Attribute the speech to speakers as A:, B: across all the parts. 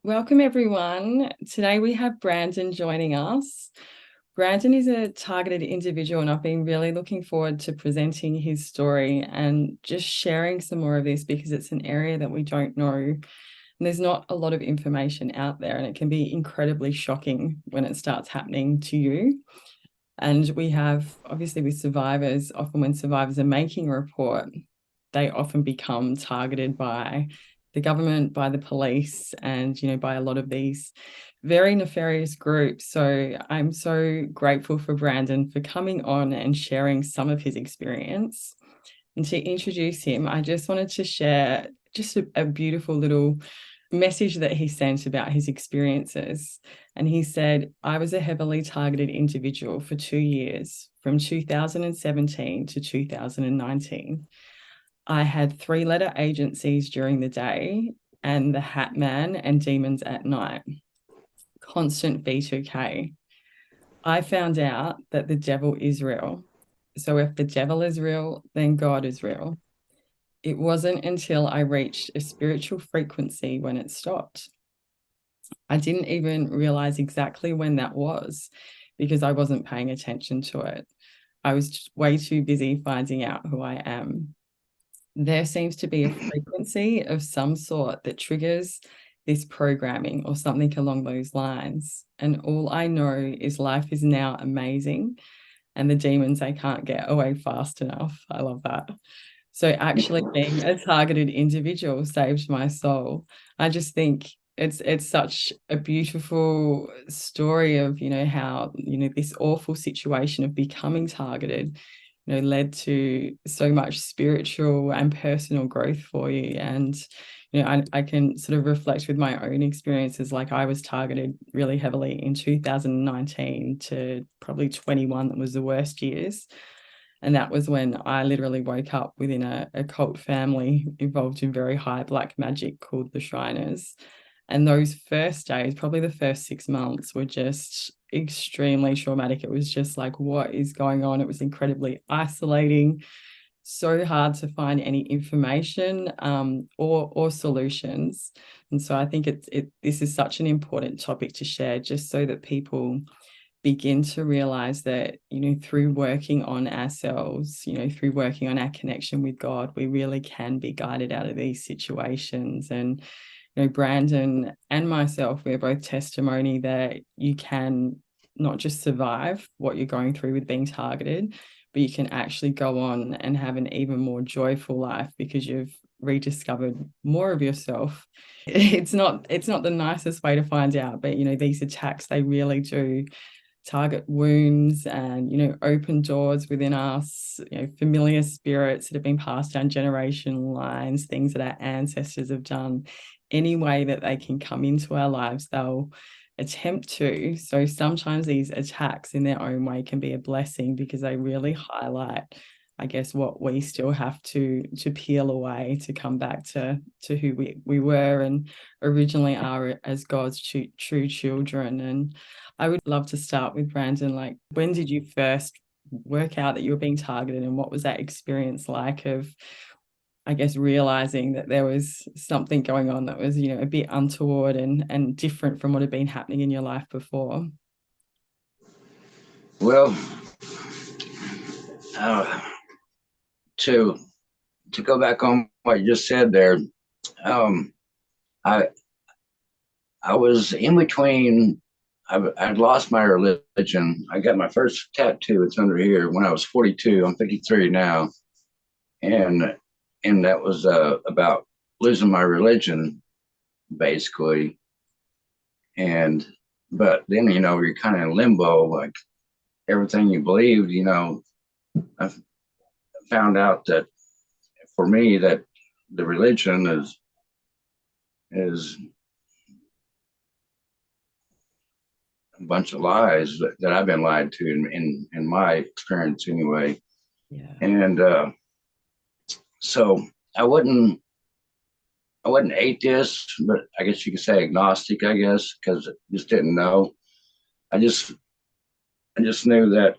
A: Welcome everyone. Today we have Branden joining us. Branden is a targeted individual, and I've been really looking forward to presenting his story and just sharing some more of this because it's an area that we don't know. And there's not a lot of information out there, and it can be incredibly shocking when it starts happening to you. And we have, obviously, with survivors, often when survivors are making a report, they often become targeted by the government, by the police, and, by a lot of these very nefarious groups. So I'm so grateful for Branden for coming on and sharing some of his experience. And to introduce him, I just wanted to share just a beautiful little message that he sent about his experiences. And he said, I was a heavily targeted individual for 2 years, from 2017 to 2019. I had 3-letter agencies during the day and the Hat Man and Demons at night. Constant V2k. I found out that the devil is real. So if the devil is real, then God is real. It wasn't until I reached a spiritual frequency when it stopped. I didn't even realize exactly when that was because I wasn't paying attention to it. I was just way too busy finding out who I am. There seems to be a frequency of some sort that triggers this programming or something along those lines. And all I know is life is now amazing and the demons, they can't get away fast enough. I love that. So actually being a targeted individual saved my soul. I just think it's such a beautiful story of, how, this awful situation of becoming targeted, led to so much spiritual and personal growth for you. And, I can sort of reflect with my own experiences. Like I was targeted really heavily in 2019 to probably 21. That was the worst years. And that was when I literally woke up within a cult family involved in very high black magic called the Shriners. And those first days, probably the first 6 months, were just extremely traumatic. It was just like, what is going on? It was incredibly isolating, so hard to find any information or solutions. And so I think this is such an important topic to share, just so that people begin to realize that, through working on ourselves, through working on our connection with God, we really can be guided out of these situations. And, Branden and myself, we're both testimony that you can not just survive what you're going through with being targeted, but you can actually go on and have an even more joyful life because you've rediscovered more of yourself. It's not the nicest way to find out, but these attacks, they really do target wounds and, open doors within us, familiar spirits that have been passed down generational lines, things that our ancestors have done. Any way that they can come into our lives, they'll attempt to. So sometimes these attacks in their own way can be a blessing because they really highlight, I guess, what we still have to peel away to come back to who we were and originally are as God's true children. And I would love to start with Branden. Like, when did you first work out that you were being targeted, and what was that experience like of, I guess, realizing that there was something going on that was, a bit untoward and different from what had been happening in your life before?
B: Well, uh, to to go back on what you just said there, um, I I was in between. I'd lost my religion. I got my first tattoo. It's under here when I was 42. I'm 53 now, and that was about losing my religion, basically. And but then you're kind of in limbo, like everything you believed. I found out that for me that the religion is a bunch of lies that I've been lied to in my experience anyway.
A: Yeah.
B: And so I wasn't atheist, but I guess you could say agnostic, I guess, because I just didn't know. I just I just knew that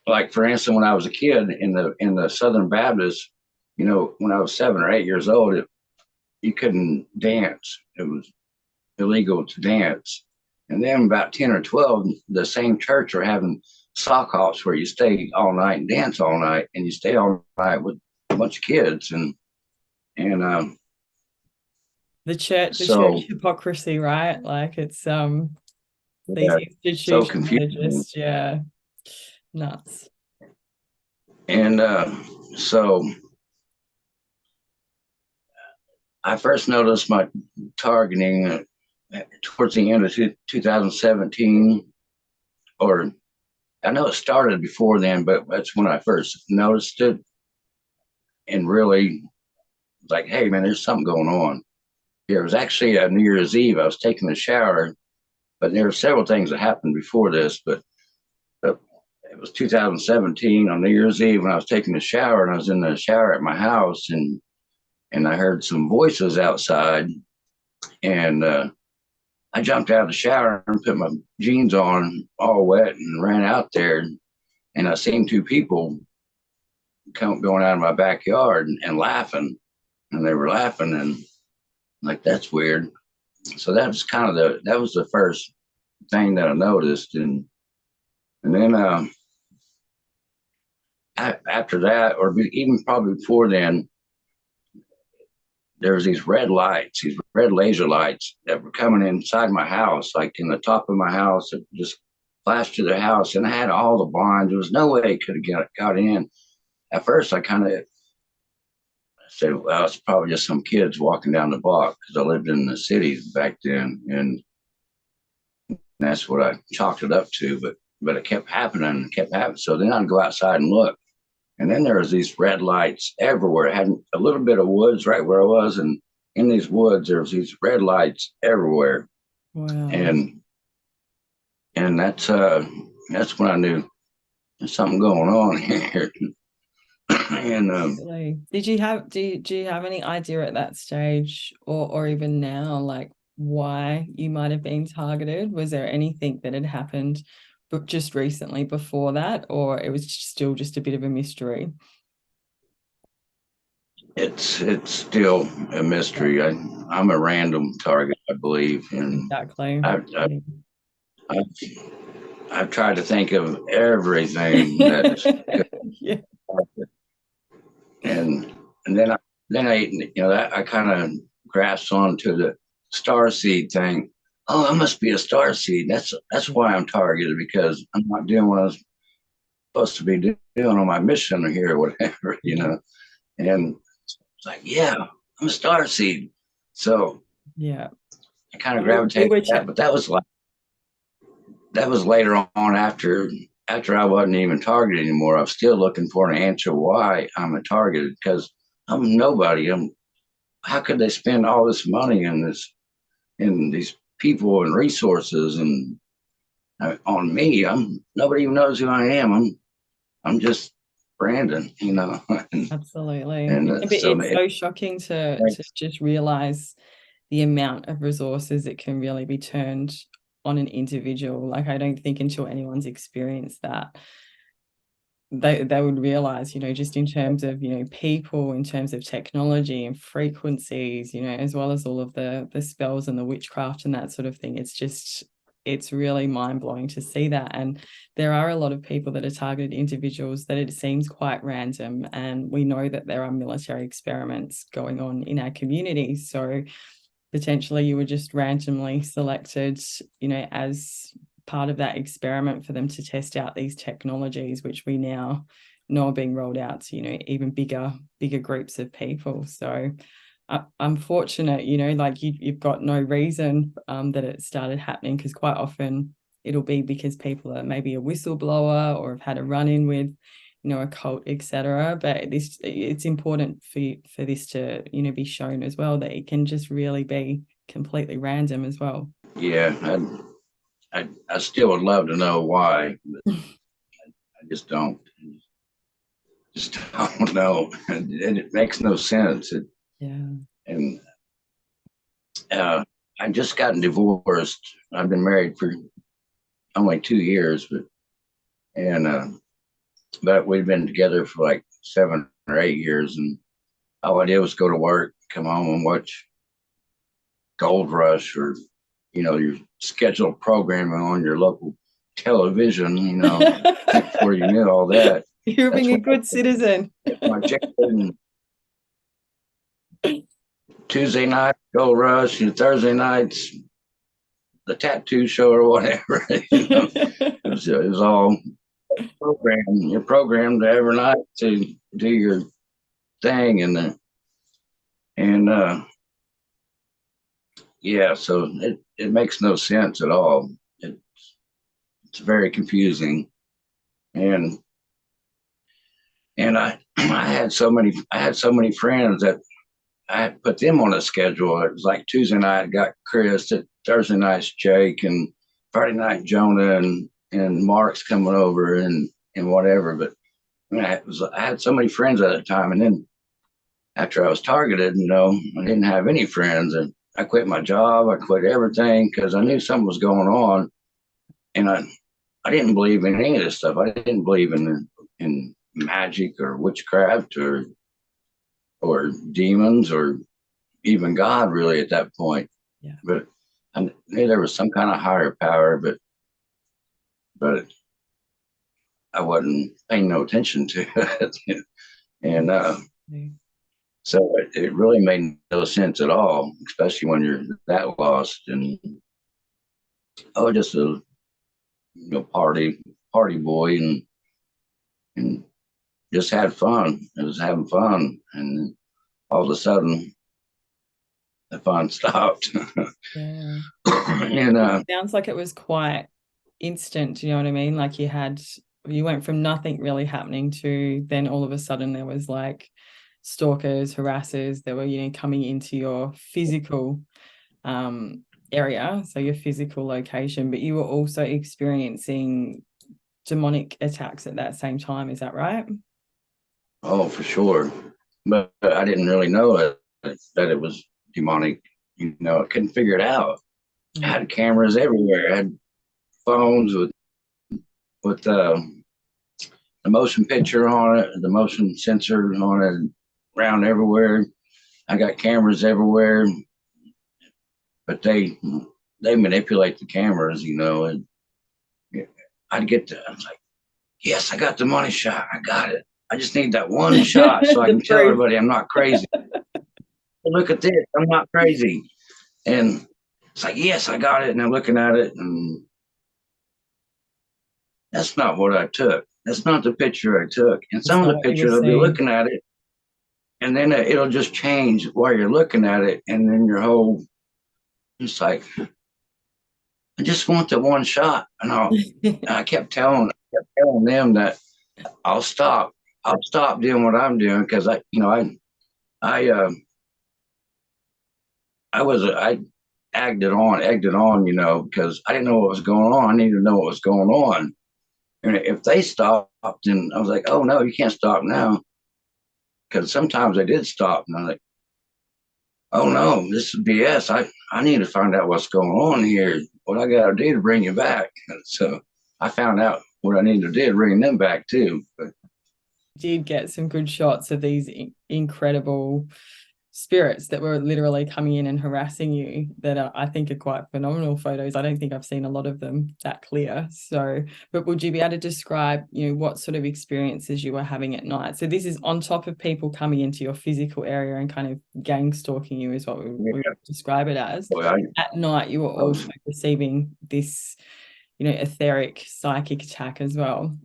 B: like for instance, when I was a kid in the Southern Baptist, when I was 7 or 8 years old, you couldn't dance. It was illegal to dance. And then about 10 or 12, the same church are having sock hops where you stay all night and dance all night, and you stay all night with a bunch of kids. And
A: The
B: so
A: church hypocrisy, right? Like it's these
B: yeah, so
A: institutions are
B: confusing.
A: just, yeah, nuts.
B: And so I first noticed my targeting towards the end of 2017, or I know it started before then, but that's when I first noticed it and really like, hey man, there's something going on. It was actually a New Year's Eve. I was taking a shower, but there were several things that happened before this. But it was 2017 on New Year's Eve when I was taking a shower, and I was in the shower at my house, and I heard some voices outside, and I jumped out of the shower and put my jeans on, all wet, and ran out there, and I seen two people going out of my backyard and laughing, and they were laughing, and like that's weird. So that was kind of that was the first thing that I noticed, and then after that, or even probably before then, there was these red laser lights that were coming inside my house, like in the top of my house. It just flashed to the house, and I had all the blinds. There was no way it could have got in. At first, I kind of said, "Well, it's probably just some kids walking down the block," because I lived in the city back then, and that's what I chalked it up to. But it kept happening and kept happening. So then I'd go outside and look, and then there was these red lights everywhere. It had a little bit of woods right where I was, and in these woods there was these red lights everywhere.
A: Wow.
B: And that's when I knew there's something going on here. And
A: Really. Do you have any idea at that stage or even now, like why you might have been targeted? Was there anything that had happened but just recently before that, or it was still just a bit of a mystery?
B: it's still a mystery. I'm a random target, I believe, and
A: Exactly.
B: I, I, I've, I've tried to think of everything that is good.
A: Yeah.
B: and and then I that I kind of grasped onto the star seed thing. Oh, I must be a star seed. That's why I'm targeted, because I'm not doing what I was supposed to be doing on my mission here or whatever, And it's like, yeah, I'm a star seed. So
A: Yeah.
B: I kind of
A: We
B: gravitated
A: were
B: to that, but that was later on after I wasn't even targeted anymore. I was still looking for an answer why I'm a targeted, because I'm nobody. How could they spend all this money in these people and resources and on me? Nobody even knows who I am. I'm just Branden, and,
A: absolutely.
B: and
A: Yeah, but
B: so
A: it's so shocking to
B: makes
A: just realize the amount of resources that can really be turned on an individual. Like I don't think until anyone's experienced that they would realize, just in terms of, people, in terms of technology and frequencies, as well as all of the spells and the witchcraft and that sort of thing. It's really mind-blowing to see that. And there are a lot of people that are targeted individuals that it seems quite random. And we know that there are military experiments going on in our community. So potentially you were just randomly selected, as part of that experiment for them to test out these technologies, which we now know are being rolled out to, even bigger groups of people. So I'm fortunate, like you've got no reason that it started happening, because quite often it'll be because people are maybe a whistleblower or have had a run-in with, a cult, etc. But it's important for this to, be shown as well, that it can just really be completely random as well.
B: yeah. I still would love to know why, but I just don't. Just don't know, and it makes no sense.
A: Yeah.
B: And I just gotten divorced. I've been married for only 2 years, and but we've been together for like 7 or 8 years, and all I did was go to work, come home and watch Gold Rush or, your scheduled programming on your local television, before you knew all that.
A: You're being a good citizen.
B: My chicken, Tuesday night, Gold Rush, and Thursday nights, the tattoo show or whatever. It was all programmed. You're programmed every night to do your thing, and yeah, so it makes no sense at all. It's very confusing, and I had so many friends that I had put them on a schedule. It was like Tuesday night I got Chris, Thursday night's Jake, and Friday night Jonah and Mark's coming over and whatever. But I had so many friends at that time, and then after I was targeted, I didn't have any friends, and I quit my job. I quit everything because I knew something was going on, and I didn't believe in any of this stuff. I didn't believe in magic or witchcraft or demons or even God really at that point.
A: Yeah.
B: But I knew there was some kind of higher power, but I wasn't paying no attention to it. And so it really made no sense at all, especially when you're that lost. And I was just a party boy and just had fun. I was having fun, and all of a sudden the fun stopped.
A: Yeah.
B: And
A: it sounds like it was quite instant. Do you know what I mean? Like you went from nothing really happening to then all of a sudden there was like stalkers, harassers that were, coming into your physical area, so your physical location, but you were also experiencing demonic attacks at that same time. Is that right?
B: Oh, for sure. But I didn't really know that it was demonic. I couldn't figure it out. I had cameras everywhere. I had phones with the motion picture on it, the motion sensor on it, around everywhere. I got cameras everywhere, but they manipulate the cameras, and I was like, yes, I got the money shot. I got it. I just need that one shot so I can tell everybody I'm not crazy. Look at this. I'm not crazy. And it's like, yes, I got it. And I'm looking at it, and that's not what I took. That's not the picture I took. And some of the pictures, I'll be looking at it, and then it'll just change while you're looking at it. And then your whole, it's like, I just want the one shot. And I kept telling them that I'll stop doing what I'm doing because I egged it on, because I didn't know what was going on. I needed to know what was going on. And if they stopped, then I was like, oh no, you can't stop now. Because sometimes they did stop, and I'm like, oh no, this is BS. I need to find out what's going on here. What I got to do to bring you back. So I found out what I needed to do to bring them back too. But
A: did get some good shots of these incredible spirits that were literally coming in and harassing you that I think are quite phenomenal photos. I don't think I've seen a lot of them that clear. So, but would you be able to describe, what sort of experiences you were having at night? So this is on top of people coming into your physical area and kind of gang stalking you is what we would describe it as. At night, you were also receiving this, etheric psychic attack as well.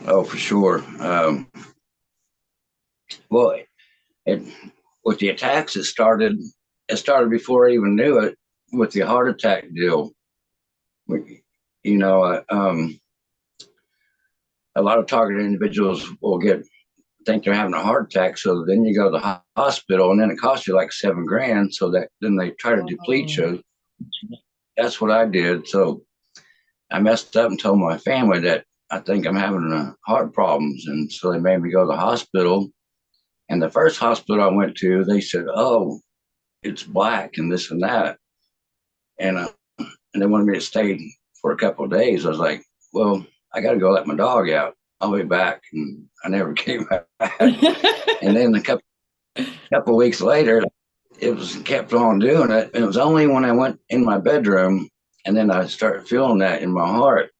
B: Oh, for sure. Well, with the attacks, it started before I even knew it with the heart attack deal. A lot of targeted individuals will think they're having a heart attack, so then you go to the hospital, and then it costs you like $7,000. So that then they try to deplete you. That's what I did. So I messed up and told my family that I think I'm having heart problems, and so they made me go to the hospital. And the first hospital I went to, they said, oh, it's black and this and that. And they wanted me to stay for a couple of days. I was like, well, I got to go let my dog out. I'll be back. And I never came back. And then a couple of weeks later, it was kept on doing it. It was only when I went in my bedroom and then I started feeling that in my heart.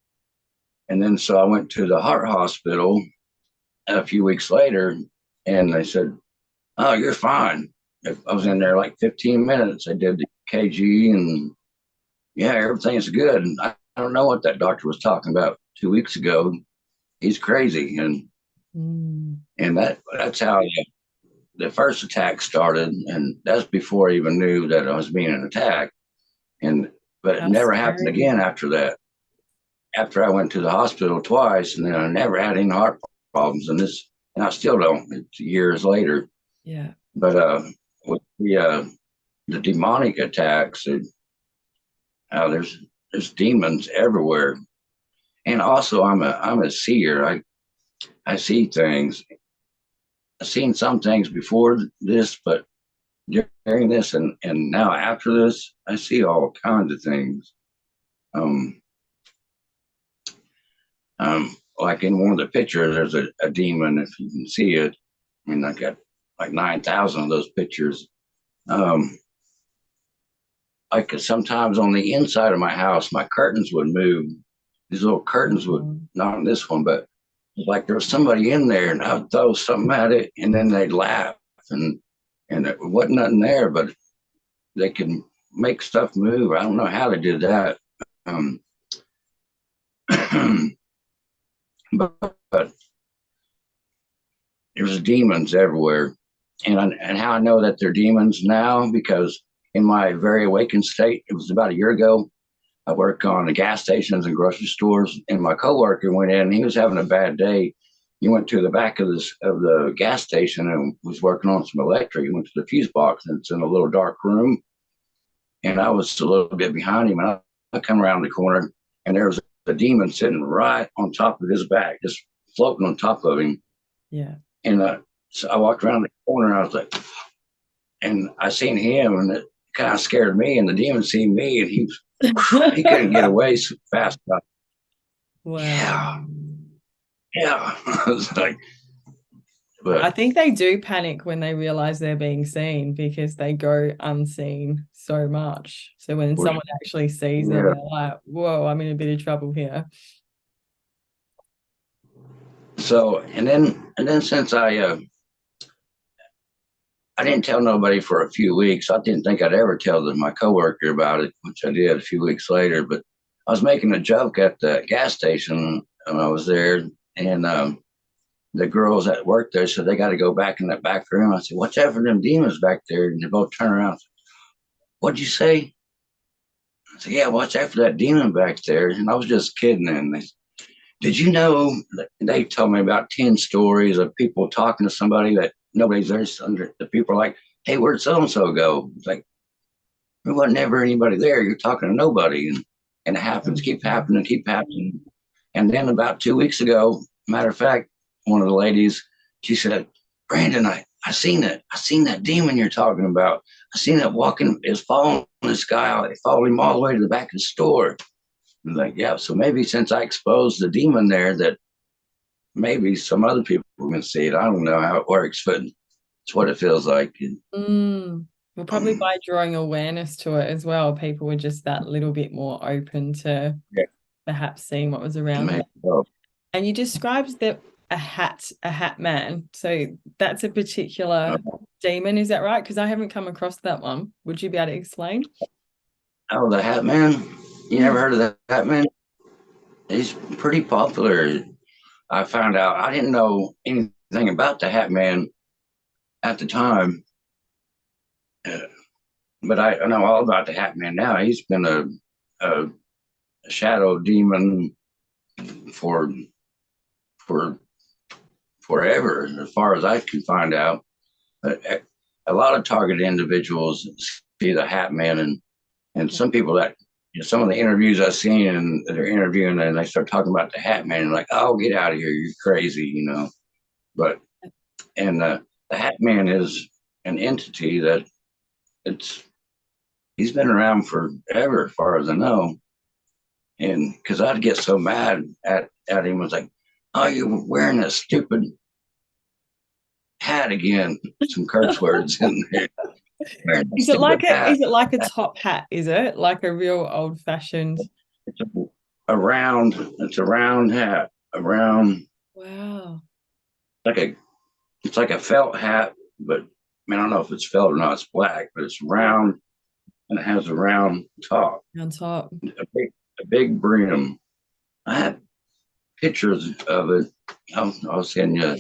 B: And then so I went to the heart hospital a few weeks later and they said, "Oh, you're fine." I was in there like 15 minutes. I did the KG and yeah, everything's good. And I don't know what that doctor was talking about 2 weeks ago. He's crazy. And that's how the first attack started. And that's before I even knew that I was being attacked. And but it
A: How
B: never happened
A: scary.
B: again after that. After I went to the hospital twice, and then I never had any heart problems. And I still don't. It's years later.
A: Yeah.
B: But with the demonic attacks, there's demons everywhere. And also, I'm a seer. I see things. I've seen some things before this, but during this and now after this, I see all kinds of things. Um, like in one of the pictures, there's a demon. If you can see it, I mean, I got like 9,000 of those pictures. Um, like sometimes on the inside of my house, my curtains would move. These little curtains would, not on this one, but like there was somebody in there, and I would throw something at it, and then they'd laugh, and it wasn't nothing there, but they could make stuff move. I don't know how they did that. Um, but there's demons everywhere, and how I know that they're demons now because in my very awakened state, it was about a year ago. I work on the gas stations and grocery stores, and my coworker went in. And he was having a bad day. He went to the back of the gas station and was working on some electric. He went to the fuse box, and it's in a little dark room. And I was a little bit behind him, and I come around the corner, and there was a demon sitting right on top of his back, just floating on top of him.
A: Yeah.
B: And so I walked around the corner, and I was like, and I seen him, and it kind of scared me. And the demon seen me, and he couldn't get away so fast enough.
A: Wow.
B: Yeah, yeah. I was like,
A: I
B: but
A: think they do panic when they realize they're being seen because they go unseen so much. So when someone actually sees them,
B: yeah.
A: they're like, whoa, I'm in a bit of trouble here.
B: So and then since I didn't tell nobody for a few weeks. I didn't think I'd ever tell my coworker about it, which I did a few weeks later. But I was making a joke at the gas station when I was there, and the girls that worked there said they got to go back in that back room. I said, "Watch out for them demons back there." And they both turned around. Said, "What'd you say?" I said, "Yeah, watch out for that demon back there." And I was just kidding. And they said, "Did you know?" They told me about 10 stories of people talking to somebody that nobody's there. The people are like, "Hey, where'd so and so go?" It's like, there wasn't ever anybody there. You're talking to nobody. And it happens, keep happening, keep happening. And then about 2 weeks ago, matter of fact, one of the ladies, she said, "Branden, I seen it. I seen that demon you're talking about. I seen it walking, is following this guy. It followed him all the way to the back of the store." I'm like, yeah, so maybe since I exposed the demon there, that maybe some other people can see it. I don't know how it works, but it's what it feels like.
A: Well, probably by drawing awareness to it as well, people were just that little bit more open to
B: Yeah,
A: perhaps seeing what was around them.
B: maybe so.
A: And you described that a hat man. So that's a particular demon, is that right? Because I haven't come across that one. Would you be able to explain?
B: Oh, the Hat Man? You never heard of the Hat Man? He's pretty popular. I found out I didn't know anything about the Hat Man at the time, uh, but I know all about the Hat Man now. He's been a shadow demon for for forever, as far as I can find out. A lot of targeted individuals see the Hat Man, and some people that some of the interviews I've seen, and they're interviewing and they start talking about the Hat Man, and like, "Oh, get out of here, you're crazy," But and the Hat Man is an entity that it's he's been around forever, as far as I know. And because I'd get so mad at him, was like, "Oh, you're wearing that stupid hat again." Some curse words in there. wearing a
A: Is it
B: stupid
A: like a
B: hat.
A: is it like a top hat? Is it like a real old fashioned?
B: It's a round. It's a round hat. A round
A: Wow.
B: like a. It's like a felt hat, but I mean, I don't know if it's felt or not. It's black, but it's round and it has a round top,
A: On top.
B: a big brim. I have pictures of it. I'll send you.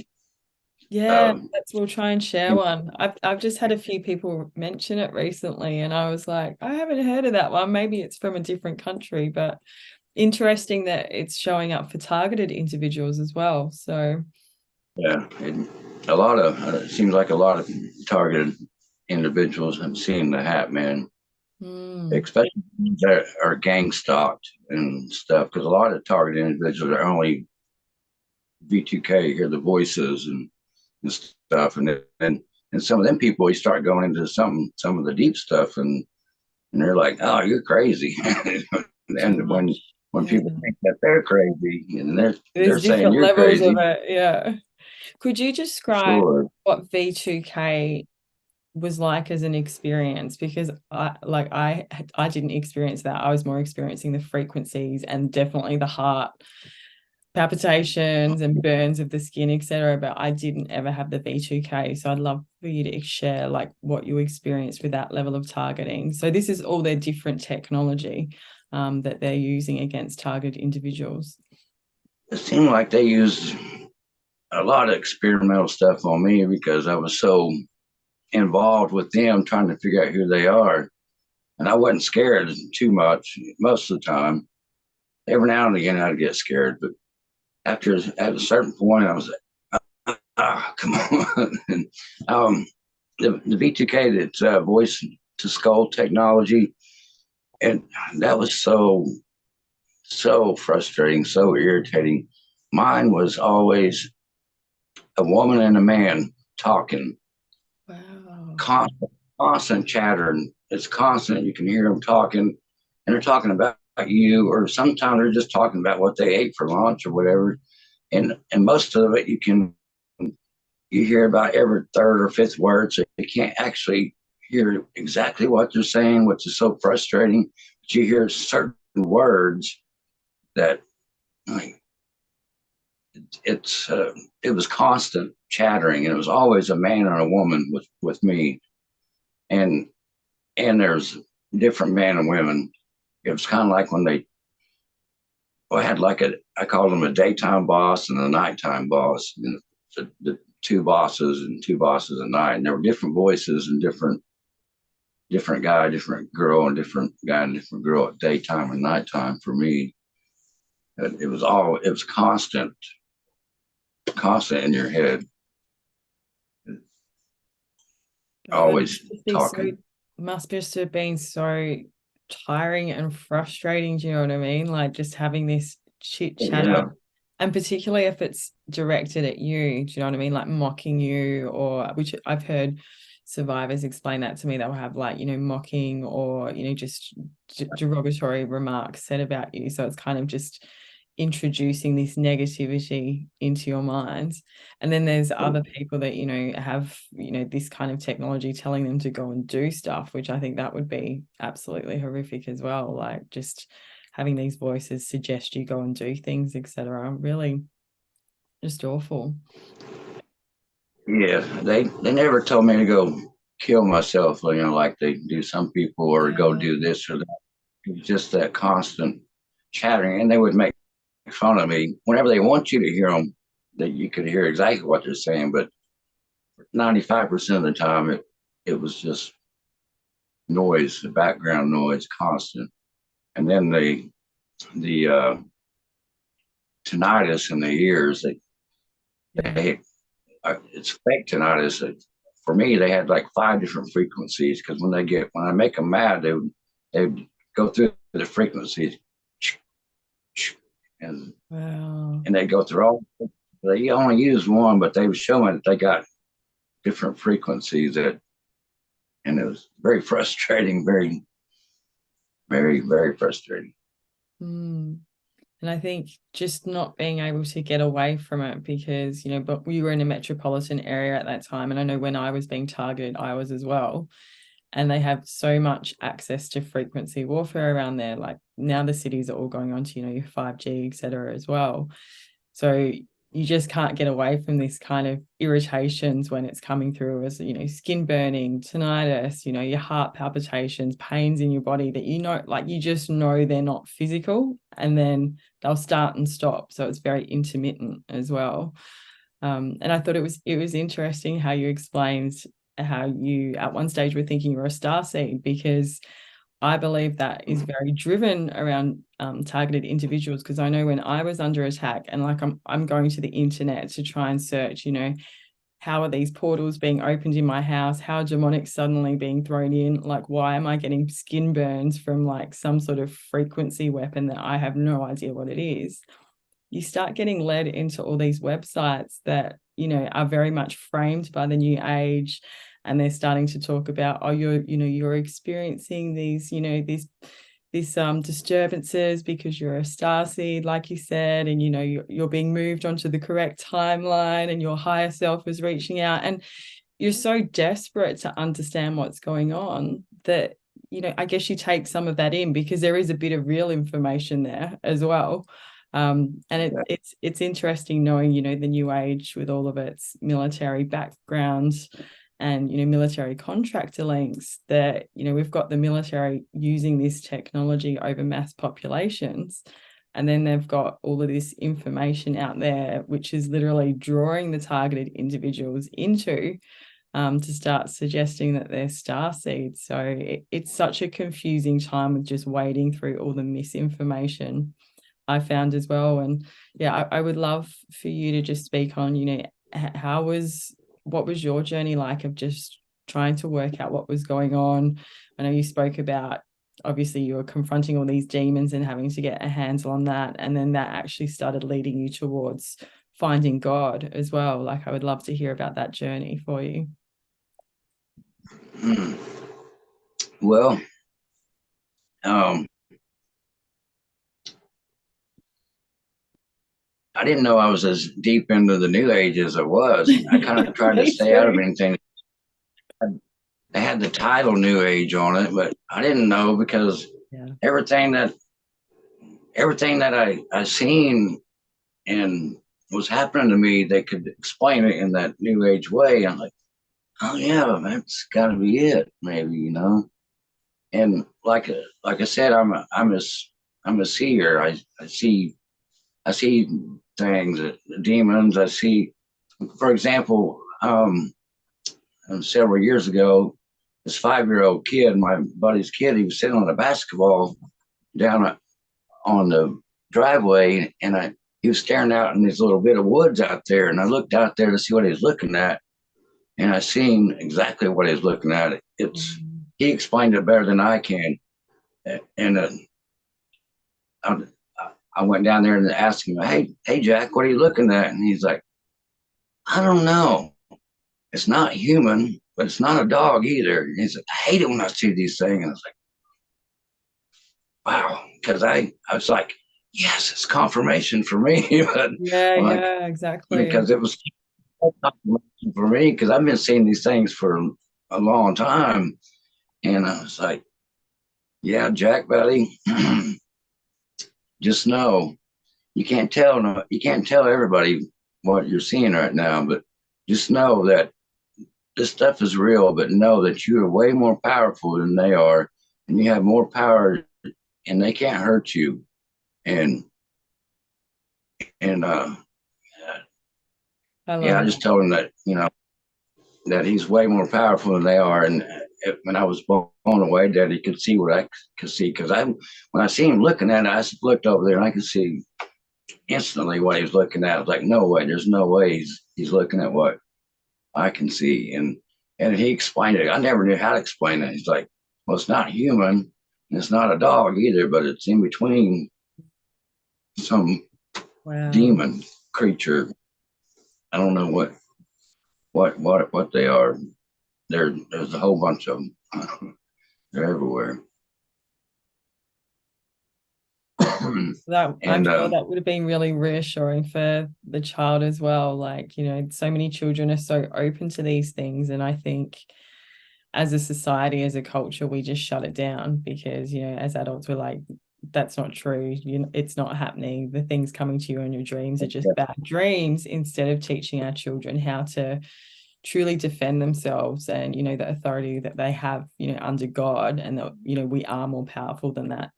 A: Yeah,
B: Um,
A: we'll try and share one. I've just had a few people mention it recently, and I was like, I haven't heard of that one. Maybe it's from a different country, but interesting that it's showing up for targeted individuals as well. So,
B: yeah, a lot of it seems like a lot of targeted individuals have seen the hat man,
A: mm,
B: especially ones that are gang stalked and stuff. Because a lot of targeted individuals are only V2k, hear the voices and stuff, and some of them people you start going into some of the deep stuff, and they're like, "Oh, you're crazy,"
A: too
B: and
A: much.
B: when
A: Yeah.
B: people think that they're crazy, and they're
A: There's
B: saying
A: different
B: you're
A: levels of
B: crazy,
A: it. Yeah. Could you describe
B: sure.
A: what V2k was like as an experience? Because I didn't experience that. I was more experiencing the frequencies and definitely the heart palpitations and burns of the skin, etc. But I didn't ever have the V2k. So I'd love for you to share like what you experienced with that level of targeting. So this is all their different technology that they're using against targeted individuals.
B: It seemed like they used a lot of experimental stuff on me because I was so involved with them trying to figure out who they are. And I wasn't scared too much most of the time. Every now and again, I'd get scared. But at a certain point, I was like, come on. and, the V2k, that's voice to skull technology. And that was so frustrating, so irritating. Mine was always a woman and a man talking,
A: Wow.
B: constant chattering. It's constant. You can hear them talking, and they're talking about you, or sometimes they're just talking about what they ate for lunch or whatever. And most of it you hear about every third or fifth word, so you can't actually hear exactly what they're saying, which is so frustrating. But you hear certain words that like it's it was constant chattering, and it was always a man and a woman with me, and there's different men and women. It was kind of like when they I had like I called them a daytime boss and a nighttime boss, and the two bosses at night, and there were different voices and different guy, different girl, and different guy and different girl at daytime and nighttime for me. It was constant in your head,
A: God, that
B: always talking.
A: must just have been so tiring and frustrating. Do you know what I mean? Like just having this chit chatter,
B: Yeah.
A: and particularly if it's directed at you. Do you know what I mean? Like mocking you, or which I've heard survivors explain that to me. They'll have like mocking or just derogatory remarks said about you. So it's kind of just introducing this negativity into your minds. And then there's other people that have this kind of technology telling them to go and do stuff, which I think that would be absolutely horrific as well, like just having these voices suggest you go and do things, etc. Really just awful.
B: Yeah, they never told me to go kill myself, like they do some people, or go
A: Yeah.
B: do this or that. It was just that constant chattering, and they would make fun of me whenever they want you to hear them. That you could hear exactly what they're saying, but 95% of the time, it was just noise, the background noise, constant, and then the tinnitus in the ears.
A: Yeah.
B: They it's fake tinnitus. For me, they had like five different frequencies because when I make them mad, they would go through the frequencies, and
A: Wow.
B: they go through all. They only use one, but they were showing that they got different frequencies and it was very frustrating, very frustrating.
A: Mm. And I think just not being able to get away from it because, but we were in a metropolitan area at that time. And I know when I was being targeted, I was as well. and they have so much access to frequency warfare around there. Like now the cities are all going on to, your 5G, et cetera, as well. So you just can't get away from this kind of irritations when it's coming through as, skin burning, tinnitus, your heart palpitations, pains in your body that, like you just know they're not physical, and then they'll start and stop. So it's very intermittent as well. And I thought it was interesting how you explained how you at one stage were thinking you were a starseed, because I believe that is very driven around targeted individuals. Because I know when I was under attack, and like I'm going to the internet to try and search, how are these portals being opened in my house? How are demonic suddenly being thrown in? Like, why am I getting skin burns from like some sort of frequency weapon that I have no idea what it is? You start getting led into all these websites that, are very much framed by the new age, and they're starting to talk about, oh, you're experiencing these, these disturbances because you're a starseed, like you said, and you're being moved onto the correct timeline, and your higher self is reaching out, and you're so desperate to understand what's going on that, I guess you take some of that in, because there is a bit of real information there as well. And it's interesting knowing, the new age with all of its military backgrounds and, military contractor links, that, we've got the military using this technology over mass populations. And then they've got all of this information out there, which is literally drawing the targeted individuals into to start suggesting that they're starseeds. So it's such a confusing time with just wading through all the misinformation I found as well. And yeah, I would love for you to just speak on, what was your journey like of just trying to work out what was going on? I know you spoke about, obviously you were confronting all these demons and having to get a handle on that, and then that actually started leading you towards finding God as well. Like, I would love to hear about that journey for you.
B: Well, I didn't know I was as deep into the new age as I was. I kind of tried to stay out of anything. They had the title new age on it, but I didn't know, because everything that I seen and was happening to me, they could explain it in that new age way. I'm like, oh yeah, that's got to be it, maybe. And like I said, I'm a seer. I see things, demons. I see, for example, several years ago, this 5-year-old kid, my buddy's kid, he was sitting on a basketball down on the driveway, and he was staring out in this little bit of woods out there, and I looked out there to see what he was looking at, and I seen exactly what he was looking at. He explained it better than I can, and I went down there and asked him, hey Jack, what are you looking at? And he's like, I don't know. It's not human, but it's not a dog either. And he's like, I hate it when I see these things. And I was like, wow, because I was like, yes, it's confirmation for me. But
A: yeah, exactly.
B: Because it was confirmation for me, because I've been seeing these things for a long time. And I was like, yeah, Jack, buddy, just know you can't tell everybody what you're seeing right now, but just know that this stuff is real, but know that you are way more powerful than they are, and you have more power, and they can't hurt you. And I just told him that, that he's way more powerful than they are. And when I was blown away that he could see what I could see, because when I see him looking at it, I looked over there and I could see instantly what he was looking at. I was like, no way, there's no way he's looking at what I can see. And he explained it. I never knew how to explain it. He's like, well, it's not human, and it's not a dog either, but it's in between some demon creature. I don't know what they are. There's a whole bunch of them. They're everywhere.
A: I'm sure that would have been really reassuring for the child as well. Like, so many children are so open to these things, and I think as a society, as a culture, we just shut it down because, as adults, we're like, that's not true. It's not happening. The things coming to you in your dreams are just bad dreams, instead of teaching our children how to truly defend themselves and, the authority that they have, under God, and that, we are more powerful than that,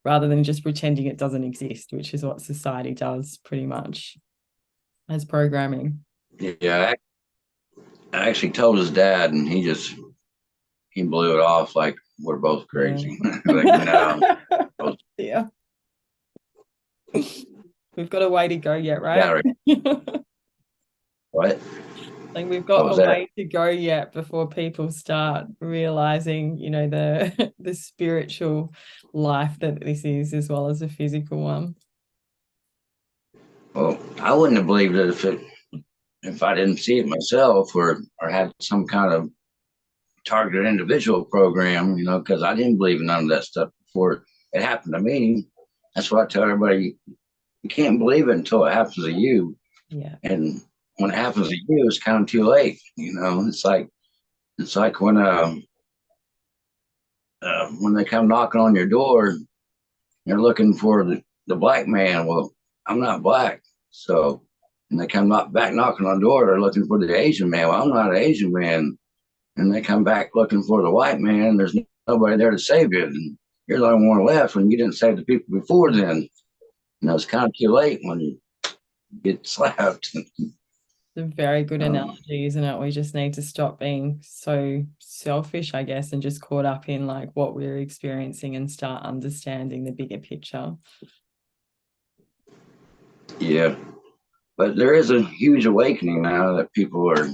A: rather than just pretending it doesn't exist, which is what society does pretty much as programming.
B: Yeah, I actually told his dad, and he blew it off like we're both crazy. Like, no.
A: Yeah. We've got a way to go yet, right?
B: What?
A: Like, we've got a way to go yet before people start realizing, the the spiritual life that this is, as well as the physical one.
B: Well, I wouldn't have believed it if I didn't see it myself, or had some kind of targeted individual program, because I didn't believe in none of that stuff before it happened to me. That's what I tell everybody. You can't believe it until it happens to you.
A: Yeah.
B: And when it happens to you, it's kind of too late. It's like when they come knocking on your door, they're looking for the black man. Well, I'm not black. So, and they come back knocking on the door, they're looking for the Asian man. Well, I'm not an Asian man. And they come back looking for the white man. There's nobody there to save you. And you're the only one left when you didn't save the people before then. It's kind of too late when you get slapped.
A: It's a very good analogy, isn't it? We just need to stop being so selfish, I guess, and just caught up in like what we're experiencing and start understanding the bigger picture.
B: Yeah. But there is a huge awakening now that people are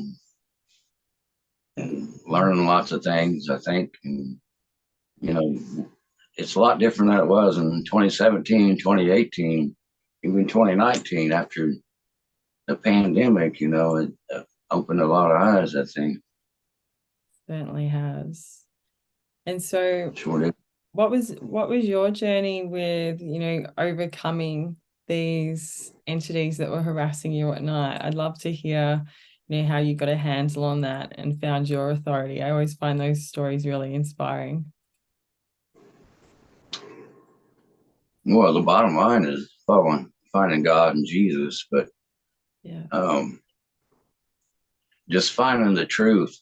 B: learning lots of things, I think. And, it's a lot different than it was in 2017, 2018, even 2019 after the pandemic. It opened a lot of eyes, I think.
A: Certainly has. And so
B: Sure.
A: what was your journey with, overcoming these entities that were harassing you at night? I'd love to hear, how you got a handle on that and found your authority. I always find those stories really inspiring.
B: Well, the bottom line is finding God and Jesus, but
A: Yeah.
B: Just finding the truth,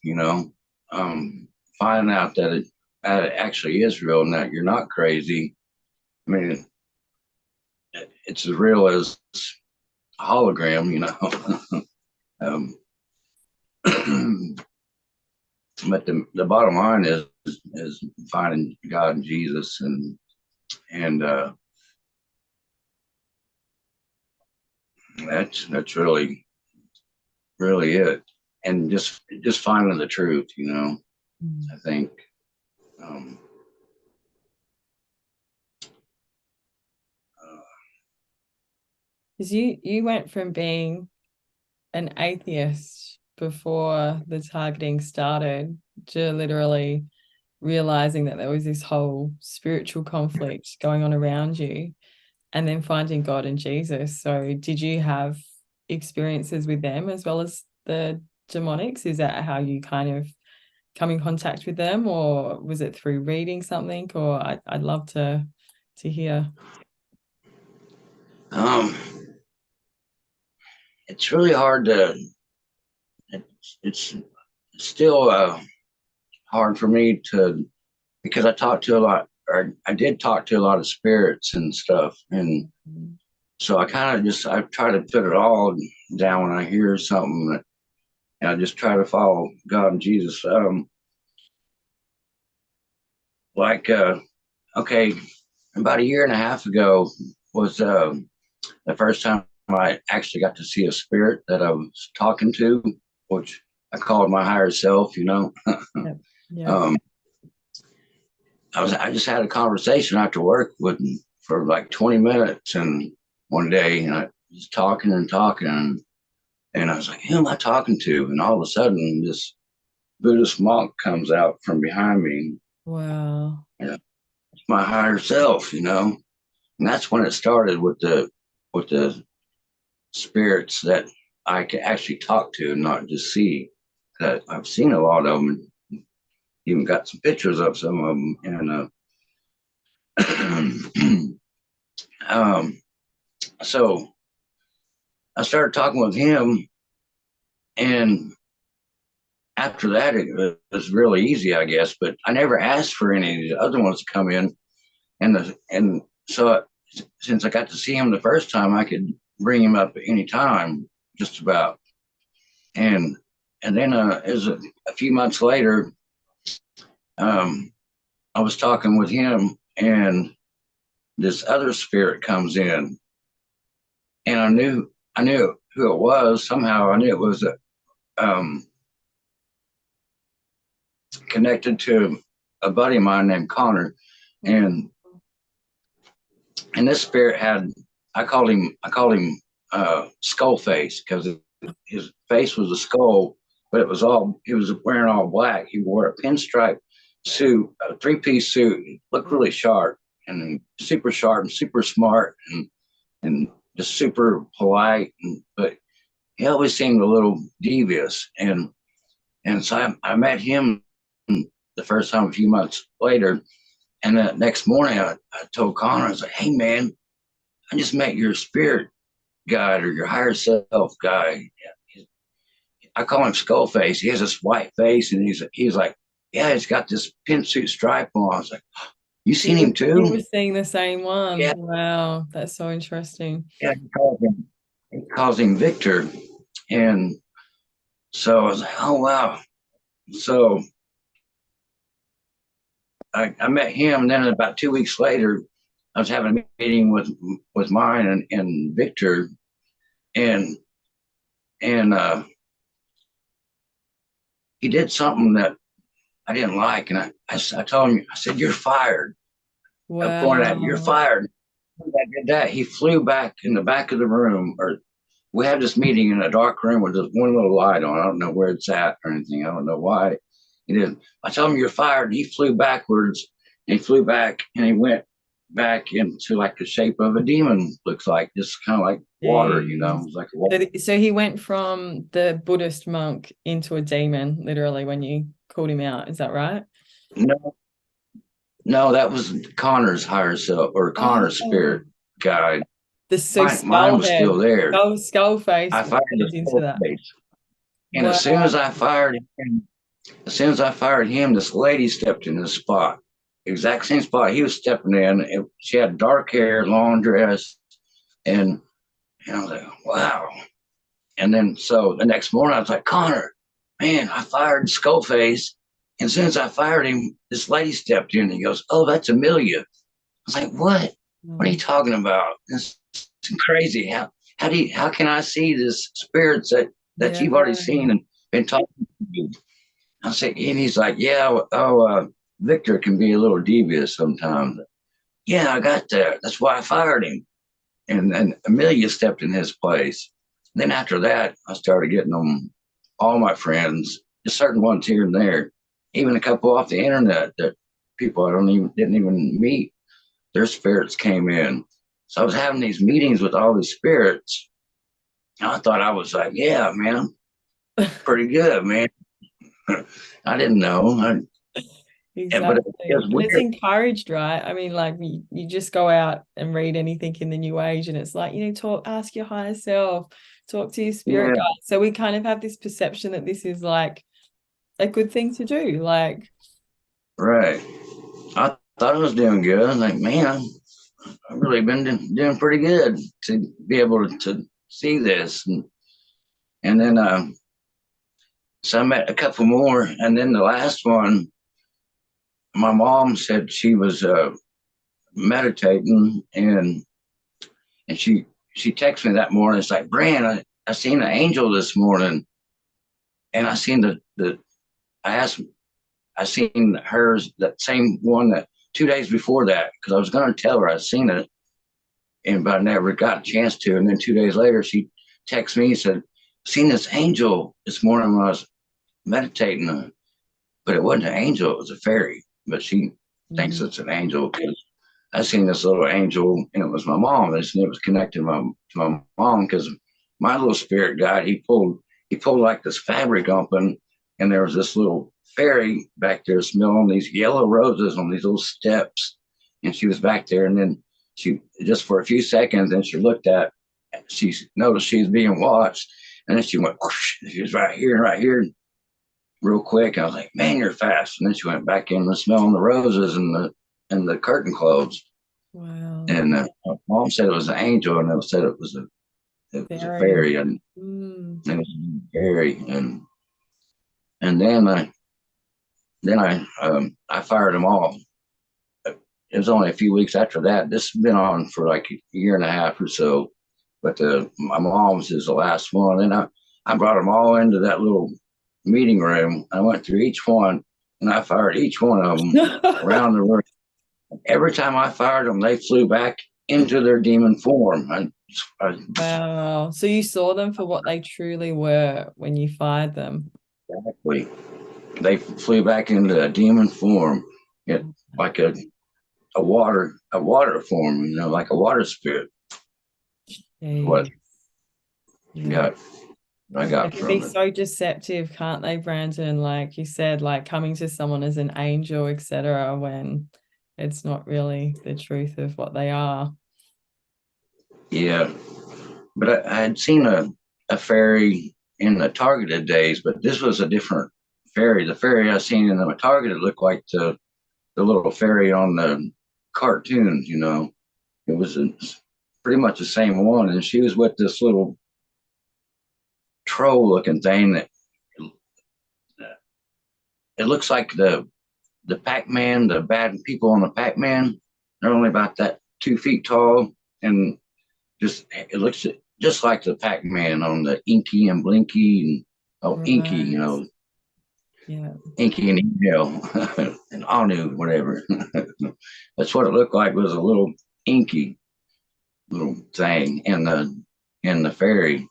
B: finding out that it actually is real and that you're not crazy. I mean, it's as real as a hologram, but the bottom line is finding God and Jesus, and that's really it, and just finding the truth, I think.
A: Because you went from being an atheist before the targeting started to literally realizing that there was this whole spiritual conflict going on around you, and then finding God and Jesus. So did you have experiences with them as well as the demonics? Is that how you kind of come in contact with them, or was it through reading something? Or I'd love to hear.
B: It's really hard to. It's still hard for me to, because I talked to a lot, or I did talk to a lot of spirits and stuff, and so I try to put it all down when I hear something, and I just try to follow God and Jesus. Okay, about a year and a half ago was the first time I actually got to see a spirit that I was talking to, which I called my higher self.
A: Yeah.
B: Um, I just had a conversation after work with him for like 20 minutes, and one day, and I was talking and talking, and I was like, who am I talking to? And all of a sudden, this Buddhist monk comes out from behind me.
A: Wow.
B: It's my higher self, and that's when it started with the spirits that I can actually talk to and not just see. That I've seen a lot of them, even got some pictures of some of them. And so I started talking with him, and after that, it was really easy, I guess. But I never asked for any of the other ones to come in, and so since I got to see him the first time, I could bring him up any time, just about. And and then it was a few months later, um, I was talking with him, and this other spirit comes in, and I knew who it was. Somehow I knew it was um, connected to a buddy of mine named Connor, and this spirit had, I called him skull face, because his face was a skull, but he was wearing all black. He wore a pinstripe suit, a three-piece suit. He looked really sharp and super smart, and just super polite, but he always seemed a little devious. And so I met him the first time a few months later. And the next morning, I told Connor, I was like, "Hey, man, I just met your spirit guide, or your higher self guy. I call him Skullface. He has this white face, and he's like, yeah, he's got this pin suit stripe on." I was like, "You seen him too?"
A: You were seeing the same one.
B: Yeah,
A: Wow, that's so interesting.
B: yeah. He calls him Victor, and so I was like, "Oh wow." So I met him, and then about 2 weeks later, I was having a meeting with mine and Victor, and and he did something that I didn't like, and I told him, I said, "You're fired." I pointed at him, "You're
A: Wow.
B: fired." I did that. He flew back in the back of the room, or we had this meeting in a dark room with just one little light on. I don't know where it's at or anything. I don't know why he didn't. I told him, "You're fired." He flew backwards, and he flew back, and he went back into like the shape of a demon. Looks like just kind of like water, you know. It
A: Jeez.
B: was like water.
A: So he went from the Buddhist monk into a demon, literally, when you called him out. Is that right?
B: No, no, that was Connor's higher self, or Connor's
A: Oh,
B: spirit guide.
A: the so
B: Mine
A: skull
B: was still
A: head,
B: there.
A: skull face
B: I fired the
A: went into
B: full
A: that.
B: face. And
A: Wow.
B: as soon as I fired him, this lady stepped in the spot, exact same spot he was stepping in. She had dark hair, long dress, and I was like, wow. And then so the next morning, I was like, "Connor, man, I fired Skullface. And as soon as I fired him, this lady stepped in, and he goes, "Oh, that's Amelia." I was like, "What? What are you talking about? This is crazy. How can I see this spirits that
A: Yeah.
B: you've already seen and been talking to you?" I say, and he's like, "Yeah, Victor can be a little devious sometimes." "Yeah, I got that. That's why I fired him." And then Amelia stepped in his place. And then after that, I started getting them, all my friends, just certain ones here and there, even a couple off the internet that people I don't even didn't even meet. Their spirits came in. So I was having these meetings with all these spirits. And I thought I was like, "Yeah, man, pretty good, man." I didn't know. But it
A: Exactly.
B: was
A: And it's
B: weird.
A: encouraged, right? I mean, like you just go out and read anything in the new age and it's like, ask your higher self, talk to your spirit
B: Yeah,
A: guide. So we kind of have this perception that this is like a good thing to do. Like,
B: right. I thought I was doing good. I'm like, man, I've really been doing pretty good to be able to see this. And then, so I met a couple more. And then the last one, my mom said she was meditating, and she texted me that morning. It's like, "Bran, I seen an angel this morning." And I seen I asked, I seen hers, that same one that 2 days before that, because I was going to tell her I seen it, but I never got a chance to. And then 2 days later, she texted me and said, "Seen this angel this morning when I was meditating." But it wasn't an angel, it was a fairy. But she thinks
A: mm,
B: it's an angel because I seen this little angel, and it was my mom. And it was connected to my mom, because my little spirit guide, he pulled like this fabric open, and there was this little fairy back there smelling these yellow roses on these little steps. And she was back there, and then she just for a few seconds, and she looked at, she noticed she was being watched, and then she went, whoosh, she was right here, real quick. I was like, man, you're fast. And then she went back in and smelling the roses and the curtain closed.
A: Wow.
B: And mom said it was an angel, and it said it was a
A: Very.
B: fairy, and
A: Mm.
B: it was a fairy, and I fired them all. It was only a few weeks after that. This has been on for like a year and a half or so. But my mom's is the last one. And I brought them all into that little meeting room. I went through each one and I fired each one of them around the room. Every time I fired them, they flew back into their demon form.
A: Wow. So you saw them for what they truly were when you fired them.
B: Exactly. They flew back into a demon form, it, like a water form, like a water spirit. What
A: Jeez. Yeah.
B: got I
A: They
B: got
A: can be
B: from it.
A: so deceptive, can't they, Brandon? Like you said, like coming to someone as an angel, etc., when it's not really the truth of what they are.
B: Yeah, but I had seen a fairy in the targeted days, but this was a different fairy. The fairy I seen in the targeted looked like the little fairy on the cartoons. It was pretty much the same one, and she was with this little troll looking thing that it looks like the Pac-Man, the bad people on the Pac-Man. They're only about that 2 feet tall, and just it looks just like the Pac-Man on the Inky and Blinky and Inky,
A: Right. Yeah.
B: Inky and Email and Anu, whatever. That's what it looked like, was a little Inky little thing in the fairy.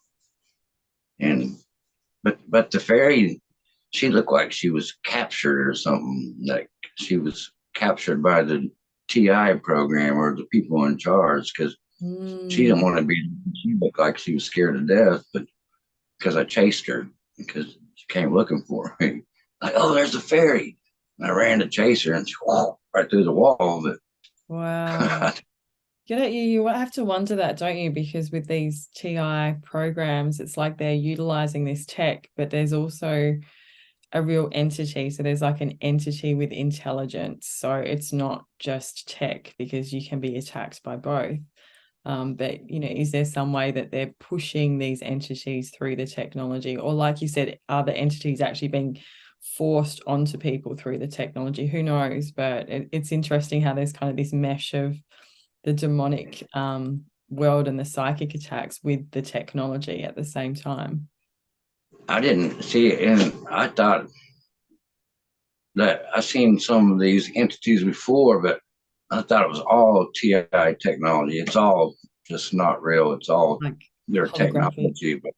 B: And but the fairy, she looked like she was captured or something, like she was captured by the TI program or the people in charge, because she
A: Mm.
B: didn't want to be. She looked like she was scared to death, but because I chased her, because she came looking for me. Like, oh, there's a fairy. And I ran to chase her, and she walked right through the wall.
A: Wow.
B: But
A: You have to wonder that, don't you? Because with these TI programs, it's like they're utilizing this tech, but there's also a real entity. So there's like an entity with intelligence. So it's not just tech, because you can be attacked by both. But is there some way that they're pushing these entities through the technology? Or like you said, are the entities actually being forced onto people through the technology? Who knows? But it's interesting how there's kind of this mesh of the demonic world and the psychic attacks with the technology at the same time.
B: I didn't see it, and I thought that I seen some of these entities before, but I thought it was all TI technology. It's all just not real. It's all
A: Like
B: their
A: holographic.
B: technology. But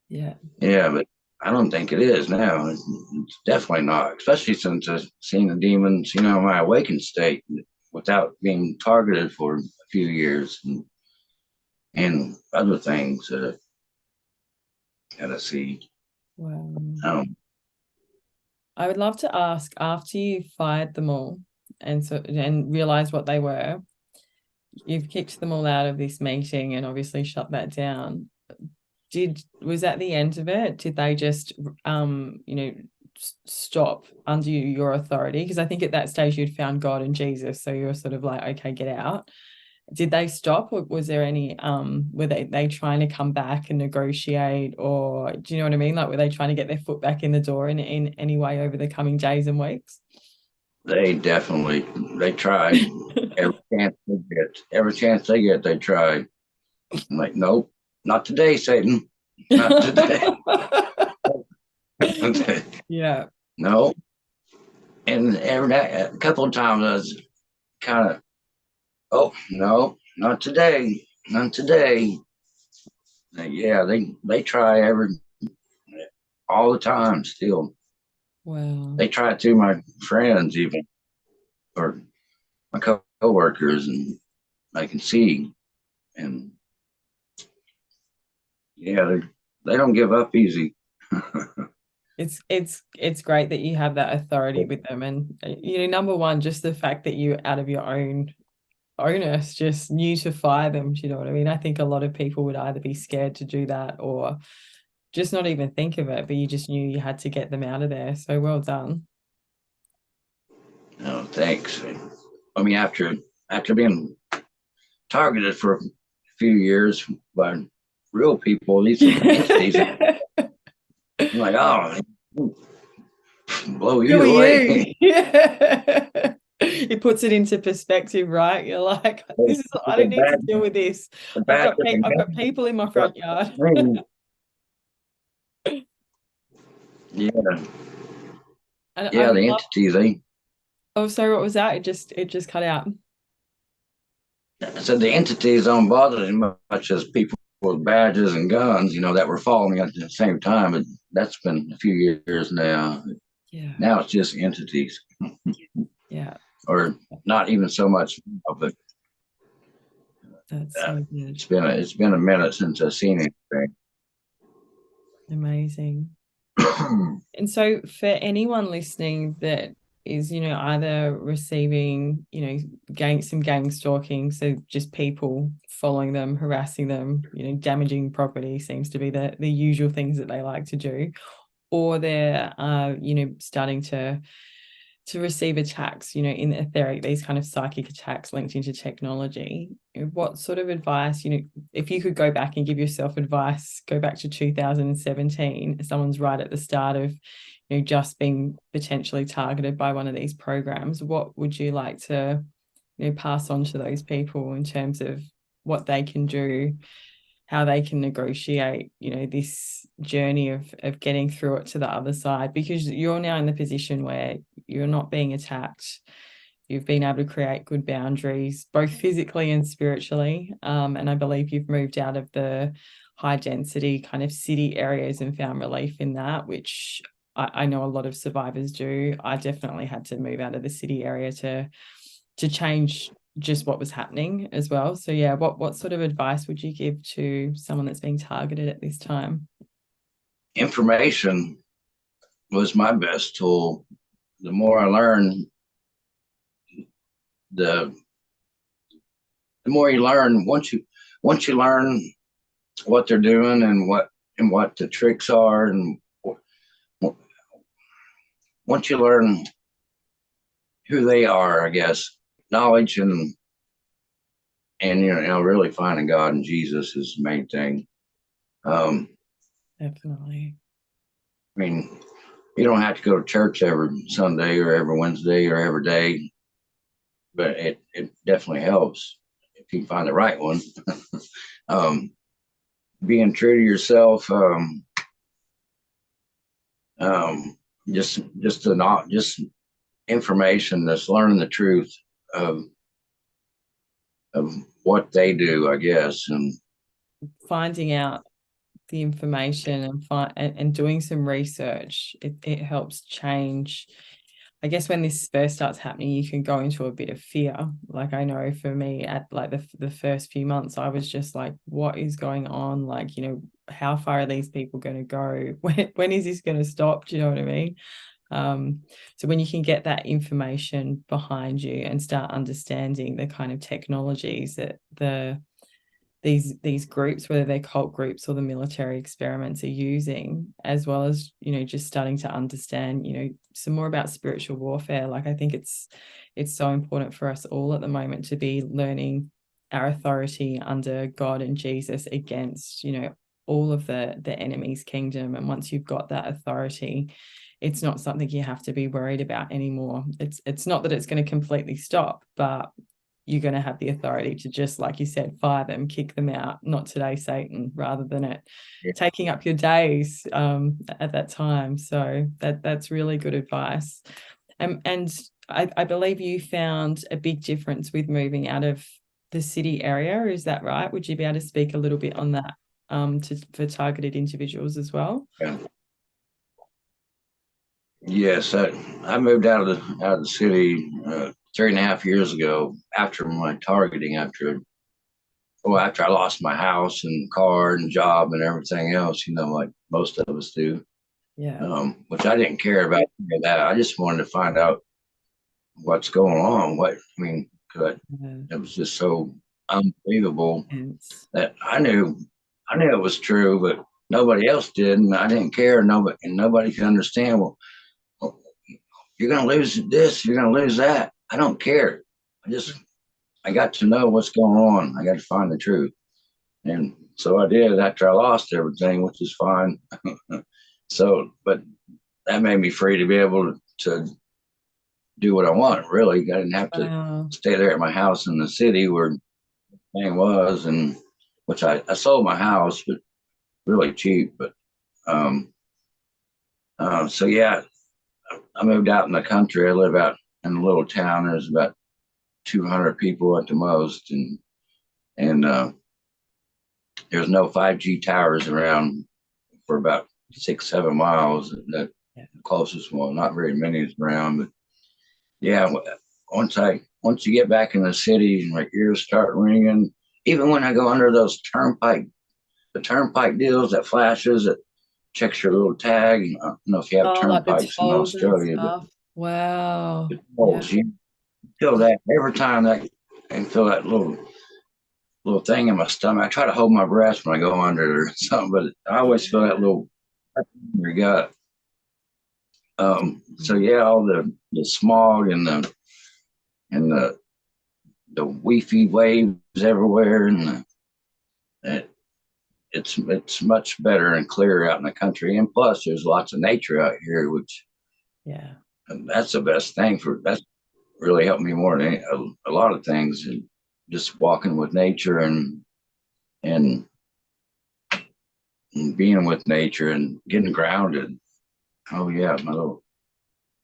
A: Yeah.
B: yeah, but I don't think it is now. It's definitely not, especially since I've seen the demons, in my awakened state without being targeted for a few years, and other things that I see.
A: Wow.
B: Um,
A: I would love to ask, after you fired them all and realized what they were, you've kicked them all out of this meeting and obviously shut that down. Was that the end of it? Did they just stop under your authority? Because I think at that stage you'd found God and Jesus, so you're sort of like, okay, get out. Did they stop, or was there any were they trying to come back and negotiate, or do you know what I mean? Like, were they trying to get their foot back in the door in any way over the coming days and weeks?
B: they definitely they tried every chance they get, they try. I'm like, nope, not today, Satan, not today.
A: Yeah.
B: No, and a couple of times I was kind of, oh no, not today, not today. Yeah, they try all the time still.
A: Wow.
B: They try it through my friends even, or my coworkers, and I can see, and yeah, they don't give up easy.
A: It's great that you have that authority with them, and number one, just the fact that you out of your own onus just knew to fire them. Do you know what I mean? I think a lot of people would either be scared to do that or just not even think of it, but you just knew you had to get them out of there. So well done.
B: No, thanks. I mean, after being targeted for a few years by real people, these entities, I'm like, oh, blow
A: Who
B: you
A: are you?
B: away.
A: Yeah. It puts it into perspective, right? You're like, this is, I
B: The
A: don't need to
B: bad,
A: deal with this.
B: the bad thing,
A: I've got people in my front yard.
B: yeah,
A: And I
B: yeah,
A: would
B: the
A: love,
B: entities,
A: oh, sorry, what was that? It just cut out.
B: I said the entities don't bother as much as people with badges and guns, that were following at the same time. But that's been a few years now.
A: Yeah.
B: Now it's just entities,
A: Yeah.
B: or not even so much of it.
A: That's so good.
B: It's been a minute since I've seen anything.
A: Amazing. And so for anyone listening that is, either receiving, some gang stalking, so just people following them, harassing them, damaging property seems to be the usual things that they like to do, or they're starting to receive attacks, in the etheric, these kind of psychic attacks linked into technology. What sort of advice, if you could go back and give yourself advice, go back to 2017, someone's right at the start of, just being potentially targeted by one of these programs, what would you like to, pass on to those people in terms of what they can do, how they can negotiate, this journey of getting through it to the other side, because you're now in the position where you're not being attacked. You've been able to create good boundaries, both physically and spiritually. And I believe you've moved out of the high density kind of city areas and found relief in that, which I know a lot of survivors do. I definitely had to move out of the city area to change just what was happening as well. So yeah, what sort of advice would you give to someone that's being targeted at this time?
B: Information was my best tool. The more I learned, the the more you learn. Once you learn what they're doing and what the tricks are, and once you learn who they are, I guess knowledge and really finding God and Jesus is the main thing. Um,
A: Definitely.
B: I mean, you don't have to go to church every Sunday or every Wednesday or every day, but it definitely helps if you find the right one. um, Being true to yourself, um, just the not just information that's learning the truth of of what they do, I guess, and
A: Finding out the information and doing some research, it helps change. I guess when this first starts happening, you can go into a bit of fear. Like I know for me at like the first few months, I was just like, what is going on? Like, how far are these people going to go? When is this going to stop? Do you know what I mean? So when you can get that information behind you and start understanding the kind of technologies that these groups, whether they're cult groups or the military experiments, are using, as well as just starting to understand some more about spiritual warfare. Like I think it's so important for us all at the moment to be learning our authority under God and Jesus against all of the enemy's kingdom. And once you've got that authority, it's not something you have to be worried about anymore. It's not that it's going to completely stop, but you're going to have the authority to, just like you said, fire them, kick them out. Not today, Satan, rather than it taking up your days at that time. So that's really good advice. And I believe you found a big difference with moving out of the city area. Is that right? Would you be able to speak a little bit on that for targeted individuals as well?
B: yeah. Yes, I moved out of the city 3.5 years ago after my targeting. After I lost my house and car and job and everything else, like most of us do.
A: Yeah.
B: which I didn't care about any of that. I just wanted to find out what's going on. What I mean, 'cause
A: Yeah.
B: it was just so unbelievable
A: Hence.
B: that I knew it was true, but nobody else did, and I didn't care. Nobody could understand. Well, you're going to lose this, you're going to lose that. I don't care. I got to know what's going on. I got to find the truth, and so I did after I lost everything, which is fine. So, but that made me free to be able to do what I want. Really, I didn't have to
A: Wow.
B: stay there at my house in the city where thing was, and which I sold my house, but really cheap. But um, so yeah, I moved out in the country. I live out in a little town. There's about 200 people at the most, and there's no 5G towers around for about 6, 7 miles. The
A: Yeah.
B: closest one, not very many is around, but yeah. Once you get back in the city, my ears start ringing. Even when I go under those the turnpike deals that flashes that checks your little tag. I don't know if you have
A: Oh, like the
B: turnpikes in
A: tolls and
B: Australia, but
A: stuff. Wow.
B: the
A: Yeah.
B: tolls, you feel that every time that and feel that little thing in my stomach. I try to hold my breath when I go under it or something, but I always feel that
A: Yeah.
B: little in your gut. So yeah, all the smog and the Wi-Fi waves everywhere, and it, it's much better and clearer out in the country. And plus, there's lots of nature out here, which
A: Yeah.
B: and that's the best thing for that's really helped me more than a lot of things. And just walking with nature and being with nature and getting grounded. Oh yeah,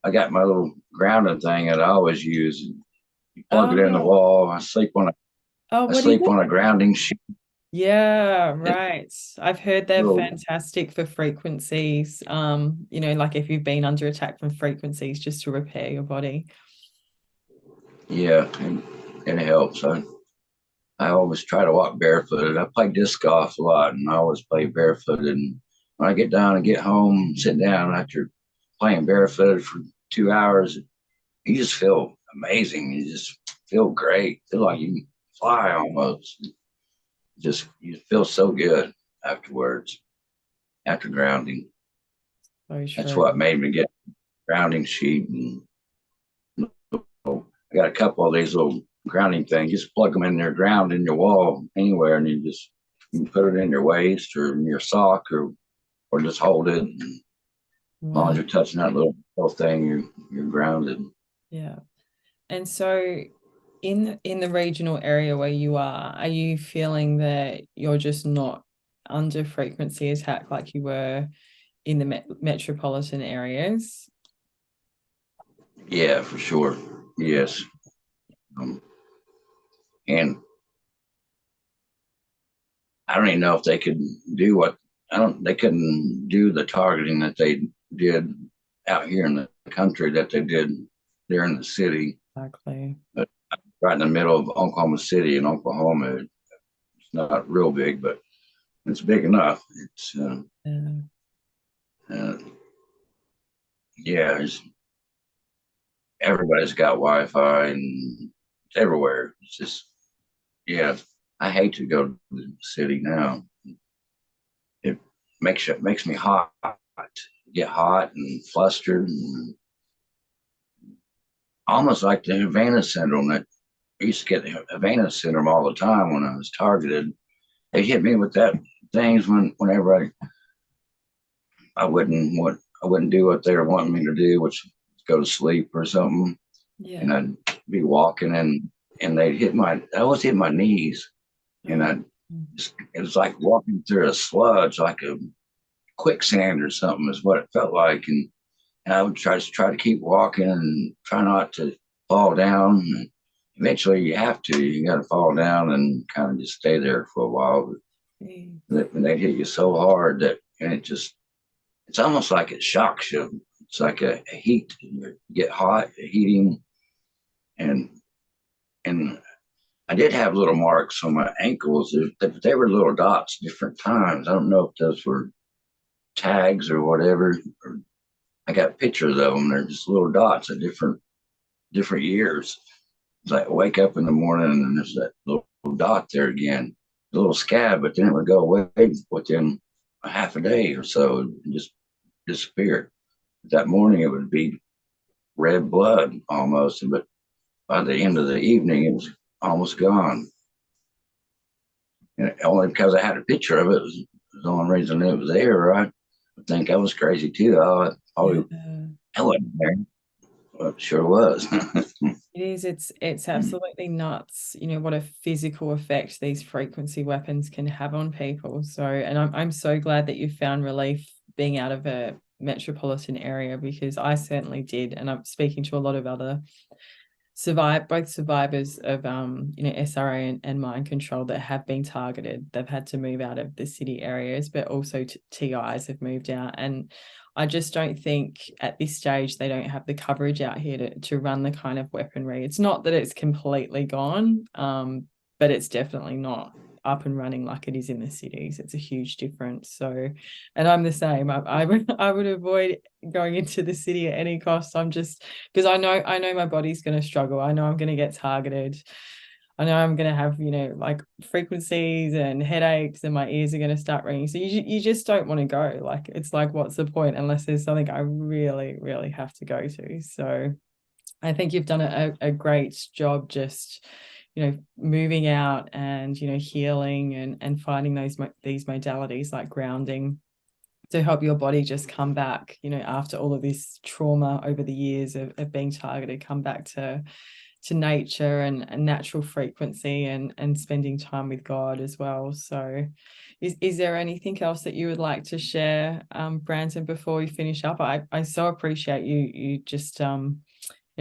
B: I got my little grounding thing that I always use. You plug it in the
A: Oh,
B: wall.
A: oh,
B: I
A: what is
B: sleep
A: it?
B: on a grounding sheet.
A: Yeah,
B: It's
A: right. I've heard they're
B: little
A: fantastic for frequencies. Like if you've been under attack from frequencies just to repair your body.
B: yeah, and it helps. I always try to walk barefooted. I play disc golf a lot, and I always play barefooted. And when I get down and get home, sit down after playing barefooted for 2 hours, you just feel amazing. You just feel great. Feel like you can fly almost. Just you feel so good afterwards after grounding.
A: So
B: That's
A: true.
B: what made me get grounding sheet. And I got a couple of these little grounding things. Just plug them in there, ground in your wall anywhere, and you can put it in your waist or in your sock or just hold it. And as long as
A: Wow.
B: you're touching that little thing, you're grounded.
A: Yeah. And so in the regional area where you are you feeling that you're just not under frequency attack like you were in the metropolitan areas?
B: Yeah, for sure. Yes. Um, and I don't even know if they could do what I don't. They couldn't do the targeting that they did out here in the country that they did there in the city.
A: Exactly.
B: But right in the middle of Oklahoma City in Oklahoma, it's not real big, but it's big enough. It's
A: Yeah.
B: uh, yeah. Everybody's got Wi-Fi and it's everywhere. It's just yeah. I hate to go to the city now. It makes me hot, get hot and flustered, and almost like the Havana syndrome. That I used to get Havana syndrome all the time when I was targeted. They hit me with that things whenever I wouldn't do what they were wanting me to do, which is go to sleep or something,
A: Yeah.
B: and I'd be walking and I always hit my knees, and
A: Oh.
B: it was like walking through a sludge, like a quicksand or something, is what it felt like, and I would try to keep walking and try not to fall down. And eventually, you have to. You got to fall down and kind of just stay there for a while.
A: Gee.
B: But they hit you so hard that, and it's almost like it shocks you. It's like a heat. You get hot, heating, and and I did have little marks on my ankles. They were little dots, different times. I don't know if those were tags or whatever. Or I got pictures of them. They're just little dots of different years. It's like I wake up in the morning and there's that little dot there again, a little scab, but then it would go away within a half a day or so and just disappear. That morning it would be red blood almost, but by the end of the evening it was almost gone. And only because I had a picture of it was the only reason it was there. I would think I was crazy too.
A: Yeah.
B: I wasn't there. Well, it sure was.
A: It is. It's absolutely nuts, what a physical effect these frequency weapons can have on people. So, and I'm so glad that you found relief being out of a metropolitan area, because I certainly did. And I'm speaking to a lot of other both survivors of SRA and mind control that have been targeted. They've had to move out of the city areas, but also TIs have moved out. And I just don't think at this stage they don't have the coverage out here to run the kind of weaponry. It's not that it's completely gone, but it's definitely not up and running like it is in the cities. It's a huge difference. So, and I'm the same. I would avoid going into the city at any cost. I'm just, because I know my body's going to struggle. I know I'm going to get targeted. I know I'm going to have, like frequencies and headaches, and my ears are going to start ringing. So you just don't want to go. Like, it's like, what's the point unless there's something I really, really have to go to. So I think you've done a great job just, moving out and, healing and finding these modalities like grounding to help your body just come back, after all of this trauma over the years of being targeted, come back to nature and natural frequency and spending time with God as well. So is there anything else that you would like to share, Branden, before we finish up? I so appreciate you just